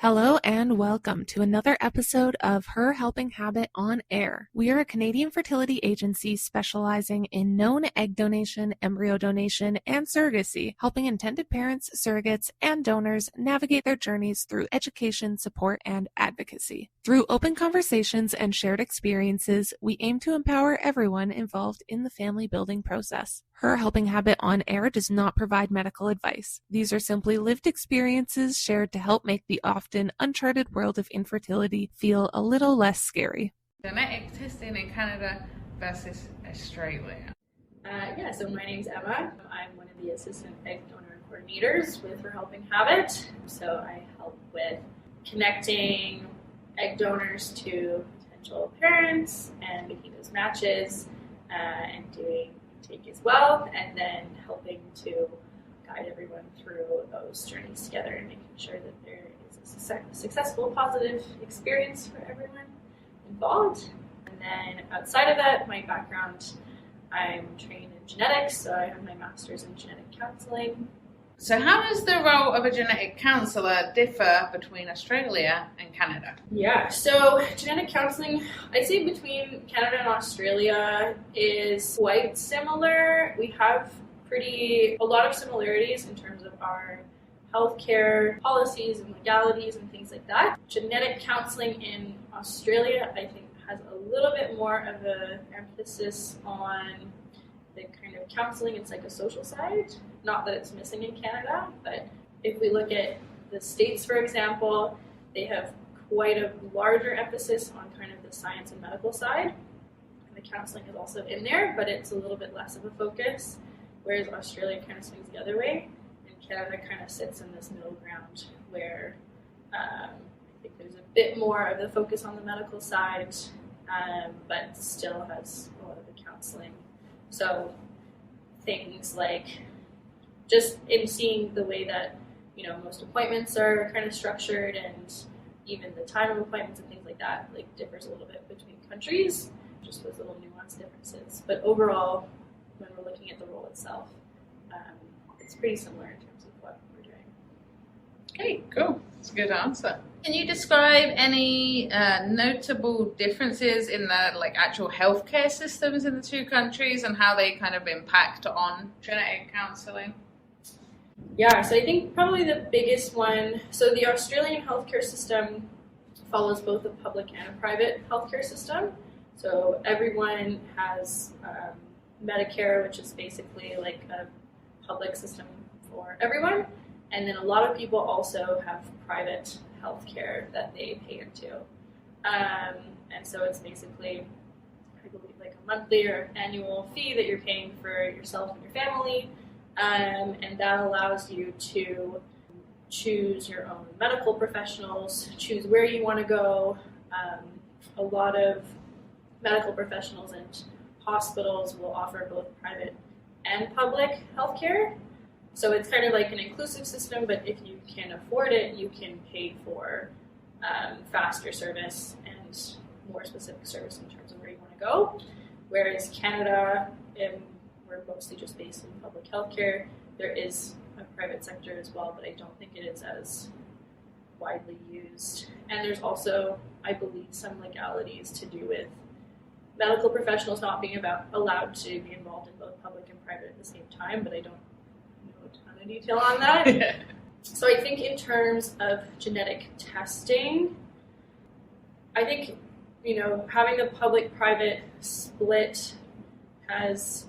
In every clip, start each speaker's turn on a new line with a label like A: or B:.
A: Hello and welcome to another episode of Her Helping Habit on Air. We are a Canadian fertility agency specializing in known egg donation, embryo donation, and surrogacy, helping intended parents, surrogates, and donors navigate their journeys through education, support, and advocacy. Through open conversations and shared experiences, we aim to empower everyone involved in the family building process. Her Helping Habit on Air does not provide medical advice. These are simply lived experiences shared to help make the often uncharted world of infertility feel a little less scary.
B: Genetic testing in Canada versus Australia.
C: So my name's Emma. I'm one of the assistant egg donor coordinators with Her Helping Habit. So I help with connecting egg donors to potential parents and making those matches and doing intake as well, and then helping to guide everyone through those journeys together and making sure that there is a successful, positive experience for everyone involved. And then outside of that, my background, I'm trained in genetics, so I have my master's in genetic counselling.
B: So how does the role of a genetic counsellor differ between Australia and Canada?
C: Yeah, so genetic counselling, I'd say between Canada and Australia is quite similar. We have a lot of similarities in terms of our healthcare policies and legalities and things like that. Genetic counselling in Australia, I think, has a little bit more of an emphasis on the kind of counselling and psychosocial side. Not that it's missing in Canada, but if we look at the States, for example, they have quite a larger emphasis on kind of the science and medical side. And the counselling is also in there, but it's a little bit less of a focus, whereas Australia kind of swings the other way, and Canada kind of sits in this middle ground where I think there's a bit more of the focus on the medical side, but still has a lot of the counselling. So things like just in seeing the way that, most appointments are kind of structured, and even the time of appointments and things like that, differs a little bit between countries, just those little nuanced differences. But overall, when we're looking at the role itself, it's pretty similar in terms of what we're doing.
B: Okay, cool. That's a good answer. Can you describe any notable differences in the actual healthcare systems in the two countries and how they kind of impact on genetic counselling?
C: Yeah, so I think probably the biggest one, so the Australian healthcare system follows both a public and a private healthcare system. So everyone has Medicare, which is basically like a public system for everyone. And then a lot of people also have private healthcare that they pay into. And so it's basically, I believe, like a monthly or annual fee that you're paying for yourself and your family. And that allows you to choose your own medical professionals, choose where you want to go. A lot of medical professionals and hospitals will offer both private and public healthcare. So it's kind of like an inclusive system, but if you can afford it, you can pay for faster service and more specific service in terms of where you want to go. Whereas Canada, we're mostly just based in public healthcare. There is a private sector as well, but I don't think it is as widely used. And there's also, I believe, some legalities to do with medical professionals not being allowed to be involved in both public and private at the same time, but I don't know a ton of detail on that. So I think in terms of genetic testing, I think, having the public-private split has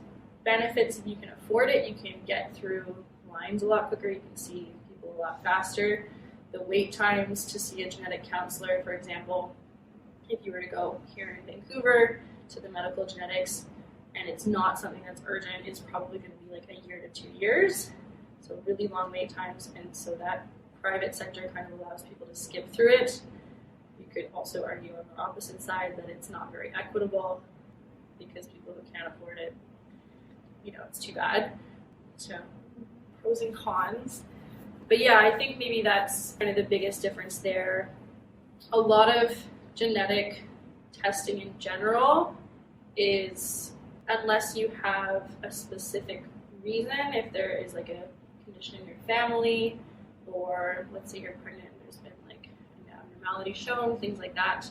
C: benefits. If you can afford it, you can get through lines a lot quicker, you can see people a lot faster. The wait times to see a genetic counselor, for example, if you were to go here in Vancouver to the medical genetics and it's not something that's urgent, it's probably going to be like a year to 2 years. So really long wait times, and so that private sector kind of allows people to skip through it. You could also argue on the opposite side that it's not very equitable because people who can't afford it, it's too bad. So pros and cons. But yeah, I think maybe that's kind of the biggest difference there. A lot of genetic testing in general is, unless you have a specific reason, if there is like a condition in your family, or let's say you're pregnant and there's been like an abnormality shown, things like that.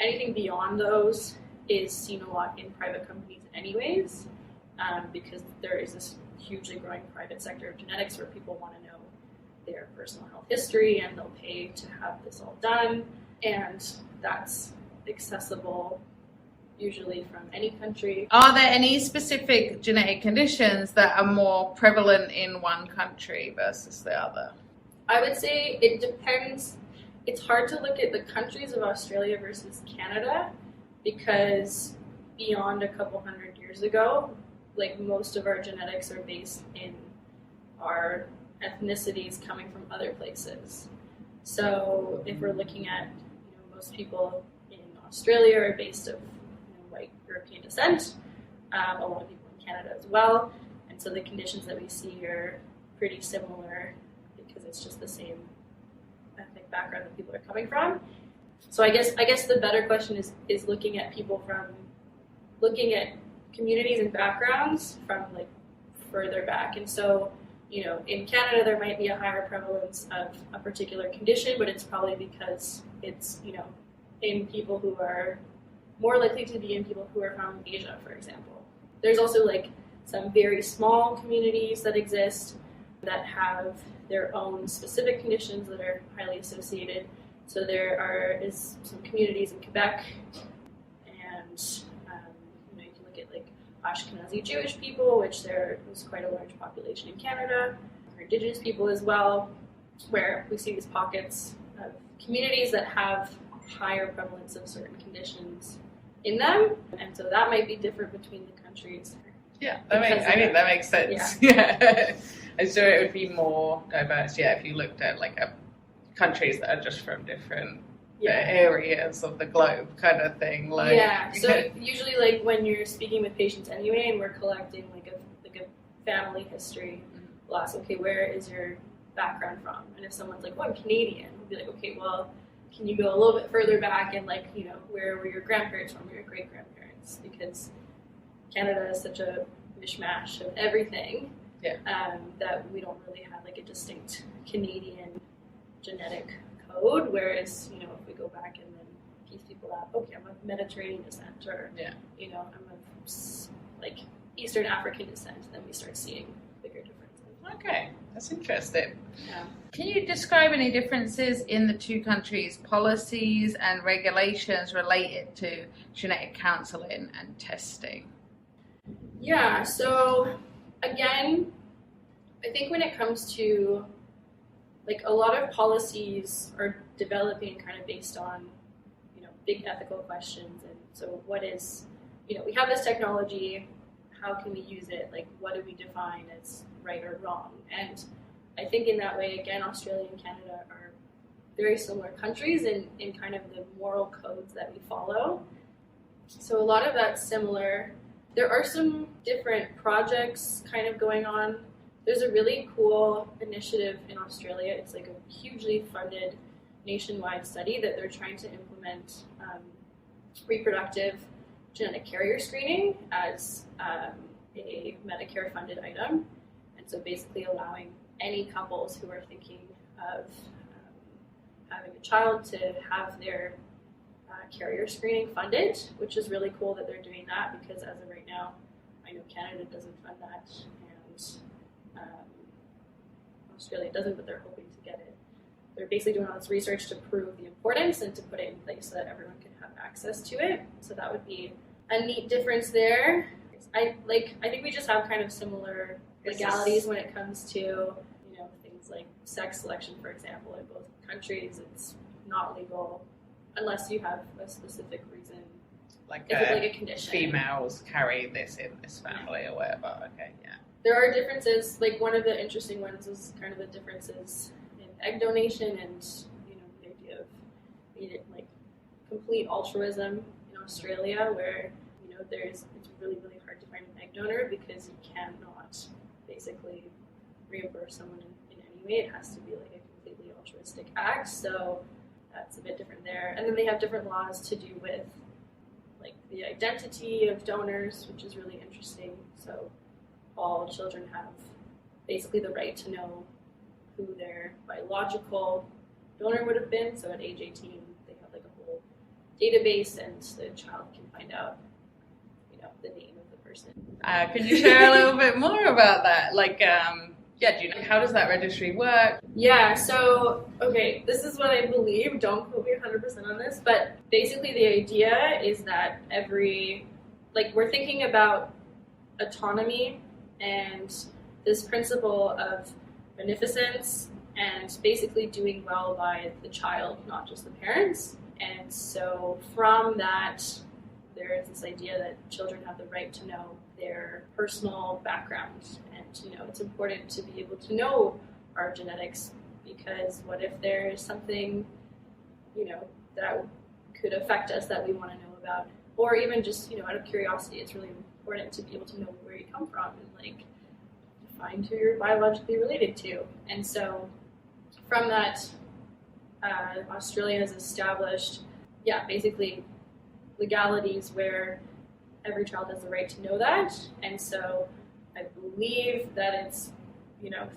C: Anything beyond those is seen a lot in private companies anyways, because there is this hugely growing private sector of genetics where people want to know their personal health history and they'll pay to have this all done, and that's accessible usually from any country.
B: Are there any specific genetic conditions that are more prevalent in one country versus the other?
C: I would say it depends. It's hard to look at the countries of Australia versus Canada because beyond a couple hundred years ago, like most of our genetics are based in our ethnicities coming from other places. So if we're looking at, most people in Australia are based of white European descent, a lot of people in Canada as well, and so the conditions that we see are pretty similar because it's just the same ethnic background that people are coming from. So I guess the better question is looking at communities and backgrounds from like further back. And so, in Canada there might be a higher prevalence of a particular condition, but it's probably because it's, in people who are more likely to be in people who are from Asia, for example. There's also like some very small communities that exist that have their own specific conditions that are highly associated. So there is some communities in Quebec, and you can look at like Ashkenazi Jewish people, which there was quite a large population in Canada, or Indigenous people as well, where we see these pockets of communities that have higher prevalence of certain conditions in them, and so that might be different between the countries.
B: Yeah, that makes sense. Yeah. I'm sure it would be more diverse, if you looked at like countries that are just from different areas of the globe kind of thing. Like,
C: so usually like when you're speaking with patients anyway and we're collecting like a family history, we'll ask, okay, where is your background from? And if someone's like, well, I'm Canadian, we'll be like, okay, well, can you go a little bit further back and like, where were your grandparents from, or your great-grandparents? Because Canada is such a mishmash of everything that we don't really have like a distinct Canadian genetic code, whereas, if we go back and then piece people out, okay, I'm of Mediterranean descent, or, I'm of like Eastern African descent, then we start seeing bigger differences.
B: Okay, that's interesting.
C: Yeah.
B: Can you describe any differences in the two countries' policies and regulations related to genetic counselling and testing?
C: Yeah, so again, I think when it comes to like a lot of policies are developing kind of based on, big ethical questions. And so what is, we have this technology, how can we use it? Like, what do we define as right or wrong? And I think in that way, again, Australia and Canada are very similar countries in kind of the moral codes that we follow. So a lot of that's similar. There are some different projects kind of going on. There's a really cool initiative in Australia. It's like a hugely funded nationwide study that they're trying to implement reproductive genetic carrier screening as a Medicare-funded item. And so basically allowing any couples who are thinking of having a child to have their carrier screening funded, which is really cool that they're doing that, because as of right now, I know Canada doesn't fund that, and Australia doesn't, but they're hoping to get it. They're basically doing all this research to prove the importance and to put it in place so that everyone can have access to it. So that would be a neat difference there. I think we just have kind of similar legalities when it comes to, things like sex selection, for example. In both countries, it's not legal unless you have a specific reason,
B: like
C: a condition.
B: Females carry this in this family or whatever. Okay, yeah.
C: There are differences. Like one of the interesting ones is kind of the differences in egg donation and the idea of like complete altruism in Australia, where it's really hard to find an egg donor because you cannot basically reimburse someone in any way. It has to be like a completely altruistic act. So that's a bit different there. And then they have different laws to do with like the identity of donors, which is really interesting. So all children have basically the right to know who their biological donor would have been. So at age 18, they have like a whole database, and the child can find out, the name of the person.
B: Can you share a little bit more about that? Like, do you know how does that registry work?
C: Yeah, so, okay, this is what I believe. Don't quote me 100% on this, but basically the idea is that we're thinking about autonomy and this principle of beneficence and basically doing well by the child, not just the parents. And so from that, there is this idea that children have the right to know their personal background, and it's important to be able to know our genetics, because what if there's something that could affect us that we want to know about, or even just out of curiosity. It's really important to be able to know where you come from and find who you're biologically related to. And so from that, Australia has established basically legalities where every child has the right to know that. And so I believe that it's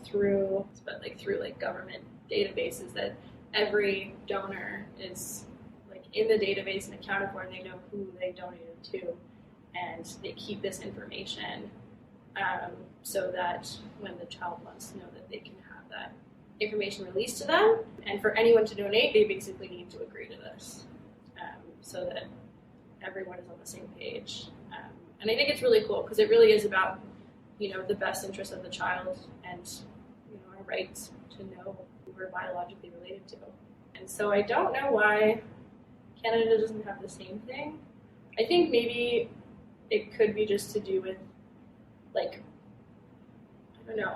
C: through government databases that every donor is in the database and accounted for, and they know who they donated to, and they keep this information so that when the child wants to know, that they can have that information released to them. And for anyone to donate, they basically need to agree to this, so that everyone is on the same page. And I think it's really cool, because it really is about the best interest of the child and our right to know who we're biologically related to. And so I don't know why Canada doesn't have the same thing. I think maybe it could be just to do with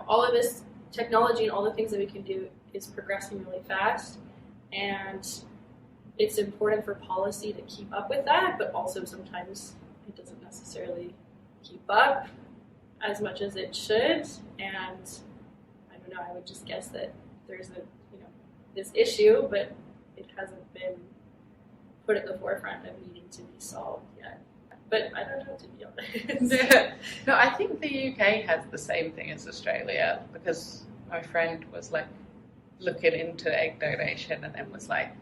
C: all of this technology and all the things that we can do is progressing really fast, and it's important for policy to keep up with that, but also sometimes it doesn't necessarily keep up as much as it should. And I don't know, I would just guess that there's this issue, but it hasn't been put at the forefront of needing to be solved yet. But I don't know, to be honest.
B: No, I think the UK has the same thing as Australia, because my friend was looking into egg donation and then was like,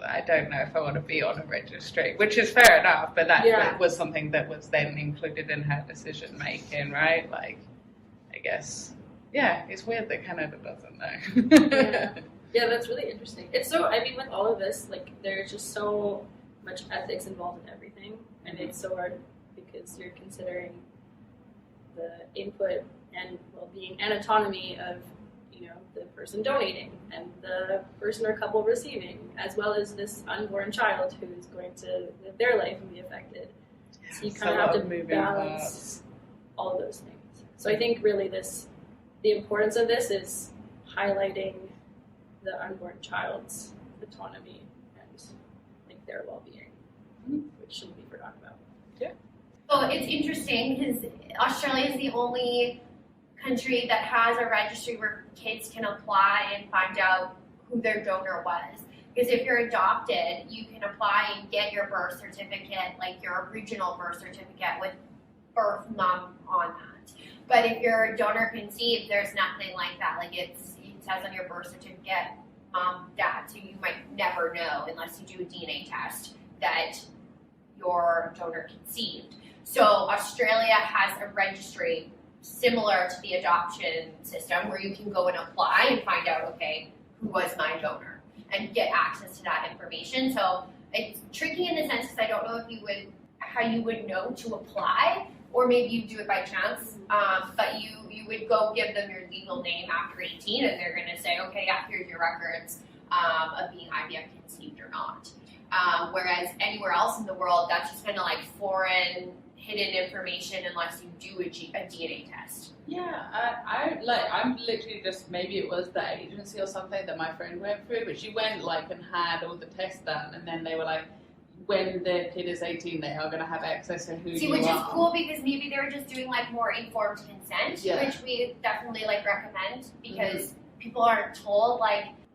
B: I don't know if I want to be on a registry, which is fair enough, but that was something that was then included in her decision making, right? I guess, it's weird that Canada doesn't know.
C: Yeah, that's really interesting. It's so, with all of this, there's just so much ethics involved in everything, and it's so hard because you're considering the input and well-being and autonomy of the person donating and the person or couple receiving, as well as this unborn child who is going to live their life and be affected. So you kind of have to balance all of those things. So I think really the importance of this is highlighting the unborn child's autonomy and their well-being, which shouldn't be forgotten about.
B: Yeah.
D: So it's interesting because Australia is the only country that has a registry where kids can apply and find out who their donor was. Because if you're adopted, you can apply and get your birth certificate, your original birth certificate with birth mom on that. But if you're donor conceived, there's nothing like that. It says on your birth certificate, mom, dad, so you might never know unless you do a DNA test that your donor conceived. So Australia has a registry similar to the adoption system where you can go and apply and find out, okay, who was my donor and get access to that information. So it's tricky in the sense because I don't know how you would know to apply, or maybe you do it by chance, but you would go give them your legal name after 18 and they're going to say, okay, yeah, here's your records of being IVF conceived or not. Whereas anywhere else in the world, that's just kind of foreign hidden information unless you do a DNA test.
B: Yeah, I'm literally just, maybe it was the agency or something that my friend went through, but she went and had all the tests done, and then they were like, when the kid is 18, they are going to have access to who you are.
D: Which is cool because maybe they were just doing more informed consent, which we definitely recommend because people aren't told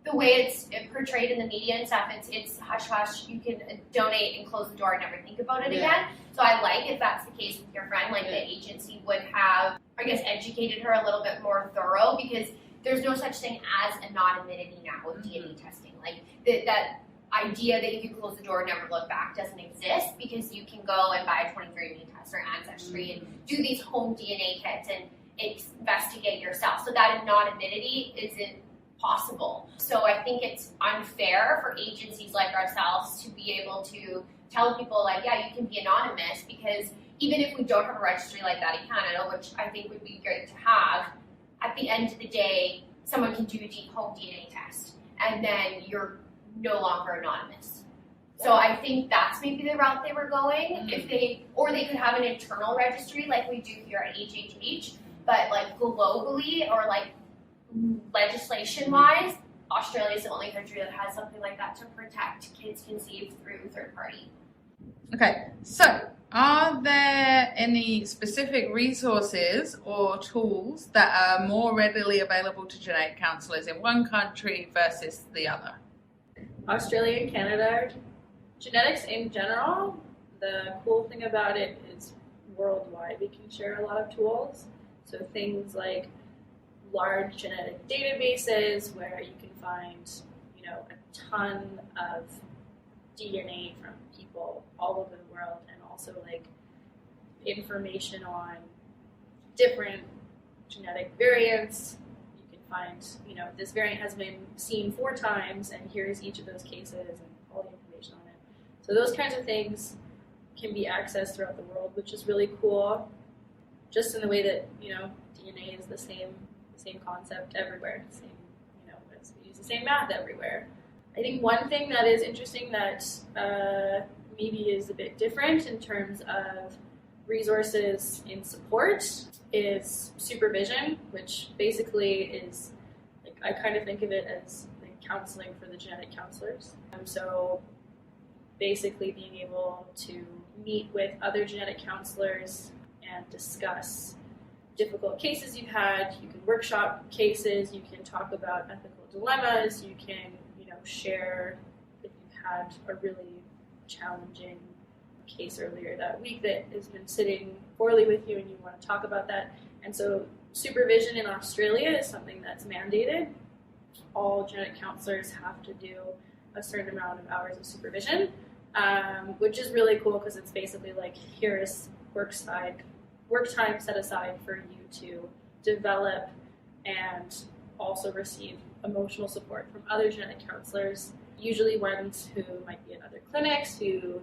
D: the way it's portrayed in the media and stuff, it's hush hush. You can donate and close the door and never think about it again. So I if that's the case with your friend, the agency would have I guess, educated her a little bit more thorough, because there's no such thing as anonymity now with DNA testing. Like that idea that you can close the door and never look back doesn't exist, because you can go and buy a 23andMe test or Ancestry and do these home DNA kits and investigate yourself. So that anonymity isn't possible. So I think it's unfair for agencies like ourselves to be able to tell people, like, yeah, you can be anonymous, because even if we don't have a registry like that in Canada, which I think would be great to have, at the end of the day, someone can do a deep home DNA test, and then you're no longer anonymous. So I think that's maybe the route they were going. If they could have an internal registry like we do here at HHH, but like globally or like legislation-wise, Australia is the only country that has something like that to protect kids conceived through third party.
B: Okay, so are there any specific resources or tools that are more readily available to genetic counsellors in one country versus the other?
C: Australia and Canada, genetics in general, the cool thing about it is worldwide. We can share a lot of tools. So things like large genetic databases where you can find, a ton of DNA from people all over the world, and also like information on different genetic variants. You can find, this variant has been seen 4 times, and here's each of those cases and all the information on it. So those kinds of things can be accessed throughout the world, which is really cool. Just in the way that, DNA is the same concept everywhere. We use the same math everywhere. I think one thing that is interesting that maybe is a bit different in terms of resources in support is supervision, which basically is, like, I kind of think of it as like counseling for the genetic counselors. So basically being able to meet with other genetic counselors and discuss difficult cases you've had. You can workshop cases, you can talk about ethical dilemmas, you can, share if you've had a really challenging case earlier that week that has been sitting poorly with you and you want to talk about that. And so supervision in Australia is something that's mandated. All genetic counselors have to do a certain amount of hours of supervision, which is really cool, because it's basically like, here is work time set aside for you to develop and also receive emotional support from other genetic counselors, usually ones who might be in other clinics, who,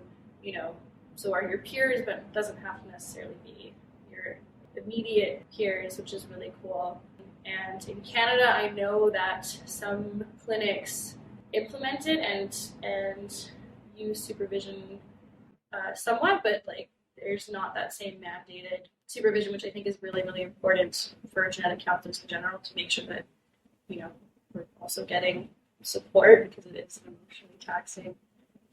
C: so are your peers, but doesn't have to necessarily be your immediate peers, which is really cool. And in Canada, I know that some clinics implement it and use supervision somewhat, but like there's not that same mandated supervision, which I think is really, really important for genetic counselors in general, to make sure that, we're also getting support, because it is an emotionally taxing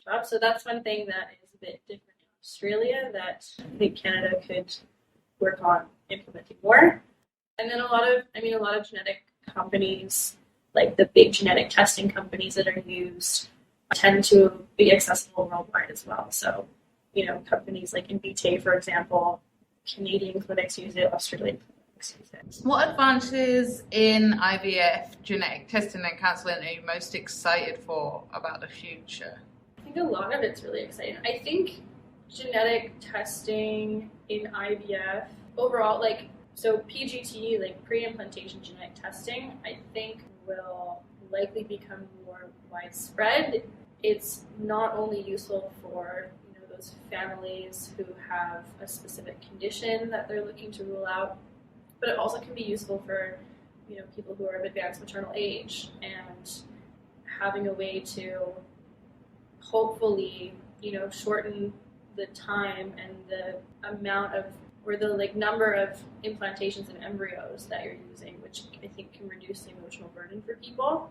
C: job. So that's one thing that is a bit different in Australia that I think Canada could work on implementing more. And then a lot of genetic companies, like the big genetic testing companies that are used, tend to be accessible worldwide as well. So, companies like Invitae, for example, Canadian clinics use it, Australian clinics use it.
B: What advances in IVF genetic testing and counselling are you most excited for about the future?
C: I think a lot of it's really exciting. I think genetic testing in IVF overall, so PGT, like pre-implantation genetic testing, I think will likely become more widespread. It's not only useful for those families who have a specific condition that they're looking to rule out, but it also can be useful for people who are of advanced maternal age, and having a way to hopefully shorten the time and the amount of, or the number of implantations and embryos that you're using, which I think can reduce the emotional burden for people.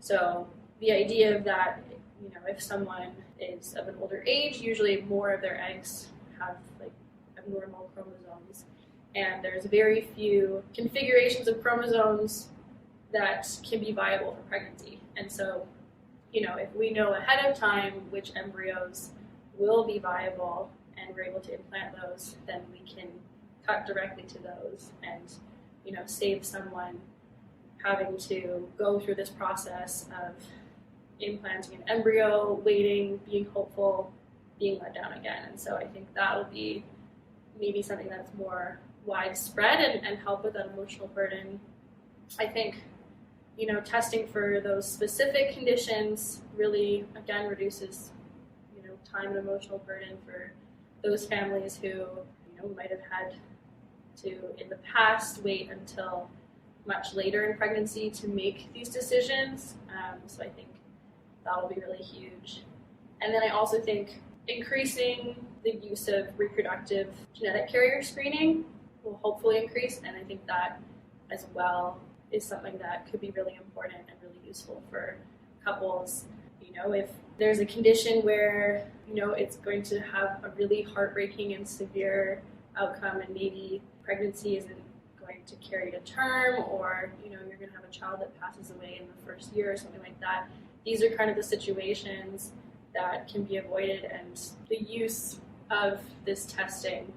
C: So the idea of that, if someone is of an older age, usually more of their eggs have abnormal chromosomes, and there's very few configurations of chromosomes that can be viable for pregnancy. And so, if we know ahead of time which embryos will be viable and we're able to implant those, then we can cut directly to those and, save someone having to go through this process of implanting an embryo, waiting, being hopeful, being let down again. And so I think that'll be maybe something that's more widespread and help with that emotional burden. I think, testing for those specific conditions really, again, reduces, time and emotional burden for those families who, might have had to, in the past, wait until much later in pregnancy to make these decisions. So I think that'll be really huge. And then I also think increasing the use of reproductive genetic carrier screening will hopefully increase, and I think that as well is something that could be really important and really useful for couples. If there's a condition where, it's going to have a really heartbreaking and severe outcome and maybe pregnancy isn't going to carry to term, or, you're going to have a child that passes away in the first year or something like that, these are kind of the situations that can be avoided, and the use of this testing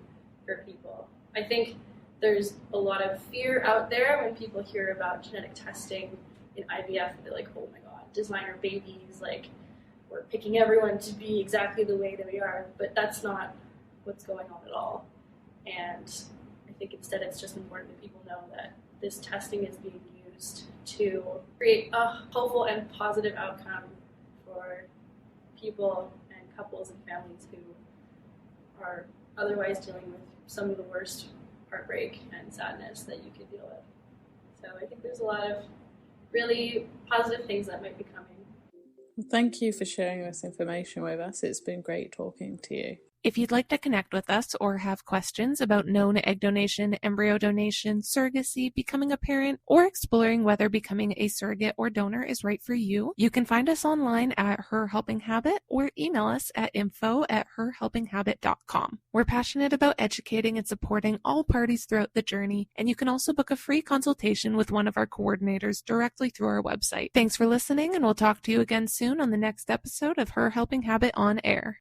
C: for people. I think there's a lot of fear out there when people hear about genetic testing in IVF. They're like, oh my God, designer babies, like we're picking everyone to be exactly the way that we are, but that's not what's going on at all. And I think instead it's just important that people know that this testing is being used to create a hopeful and positive outcome for people and couples and families who are otherwise dealing with some of the worst heartbreak and sadness that you could deal with. So I think there's a lot of really positive things that might be coming.
E: Well, thank you for sharing this information with us. It's been great talking to you.
A: If you'd like to connect with us or have questions about known egg donation, embryo donation, surrogacy, becoming a parent, or exploring whether becoming a surrogate or donor is right for you, you can find us online at Her Helping Habit or email us at info@herhelpinghabit.com. We're passionate about educating and supporting all parties throughout the journey, and you can also book a free consultation with one of our coordinators directly through our website. Thanks for listening, and we'll talk to you again soon on the next episode of Her Helping Habit on Air.